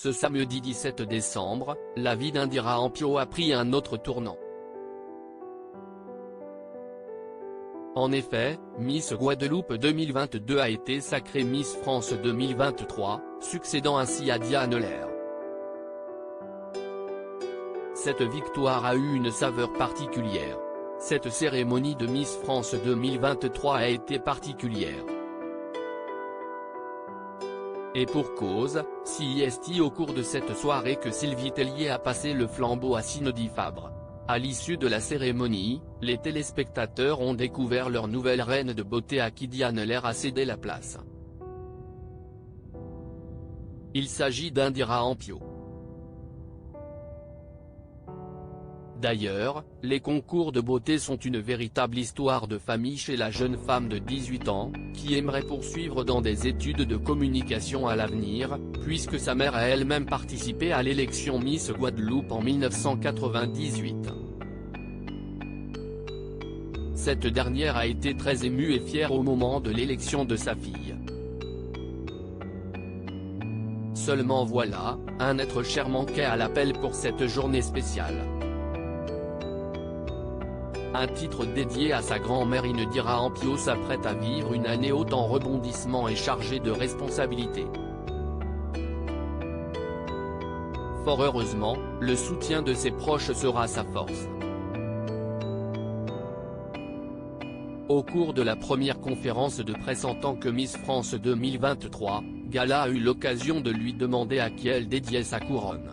Ce samedi 17 décembre, la vie d'Indira Ampio a pris un autre tournant. En effet, Miss Guadeloupe 2022 a été sacrée Miss France 2023, succédant ainsi à Diane Lair. Cette victoire a eu une saveur particulière. Cette cérémonie de Miss France 2023 a été particulière. Et pour cause, c'est au cours de cette soirée que Sylvie Tellier a passé le flambeau à Cindy Fabre. À l'issue de la cérémonie, les téléspectateurs ont découvert leur nouvelle reine de beauté à qui Diane Lair a cédé la place. Il s'agit d'Indira Ampio. D'ailleurs, les concours de beauté sont une véritable histoire de famille chez la jeune femme de 18 ans, qui aimerait poursuivre dans des études de communication à l'avenir, puisque sa mère a elle-même participé à l'élection Miss Guadeloupe en 1998. Cette dernière a été très émue et fière au moment de l'élection de sa fille. Seulement voilà, un être cher manquait à l'appel pour cette journée spéciale. Un titre dédié à sa grand-mère Indira Ampio s'apprête à vivre une année haute en rebondissements et chargée de responsabilités. Fort heureusement, le soutien de ses proches sera sa force. Au cours de la première conférence de presse en tant que Miss France 2023, Gala a eu l'occasion de lui demander à qui elle dédiait sa couronne.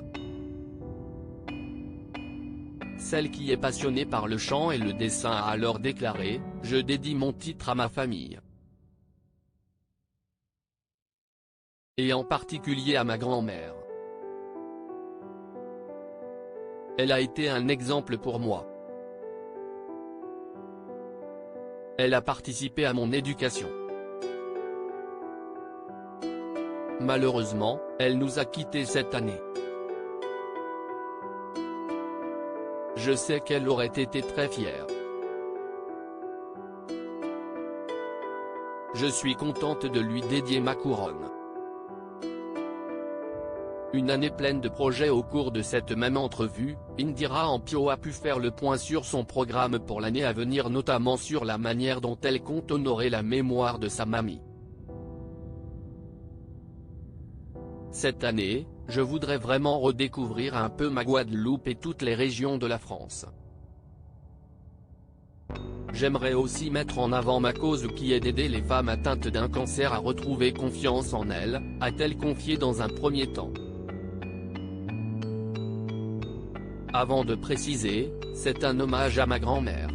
Celle qui est passionnée par le chant et le dessin a alors déclaré « Je dédie mon titre à ma famille. Et en particulier à ma grand-mère. Elle a été un exemple pour moi. Elle a participé à mon éducation. Malheureusement, elle nous a quittés cette année. Je sais qu'elle aurait été très fière. Je suis contente de lui dédier ma couronne. » Une année pleine de projets. Au cours de cette même entrevue, Indira Ampio a pu faire le point sur son programme pour l'année à venir, notamment sur la manière dont elle compte honorer la mémoire de sa mamie. Cette année, je voudrais vraiment redécouvrir un peu ma Guadeloupe et toutes les régions de la France. J'aimerais aussi mettre en avant ma cause qui est d'aider les femmes atteintes d'un cancer à retrouver confiance en elles, a-t-elle confié dans un premier temps. Avant de préciser, c'est un hommage à ma grand-mère.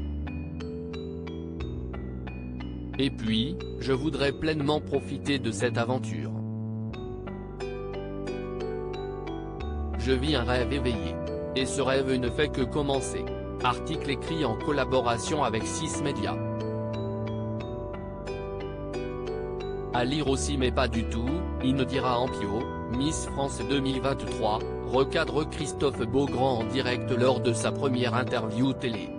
Et puis, je voudrais pleinement profiter de cette aventure. Je vis un rêve éveillé. Et ce rêve ne fait que commencer. Article écrit en collaboration avec 6 médias. À lire aussi mais pas du tout, Indira Ampio, Miss France 2023, recadre Christophe Beaugrand en direct lors de sa première interview télé.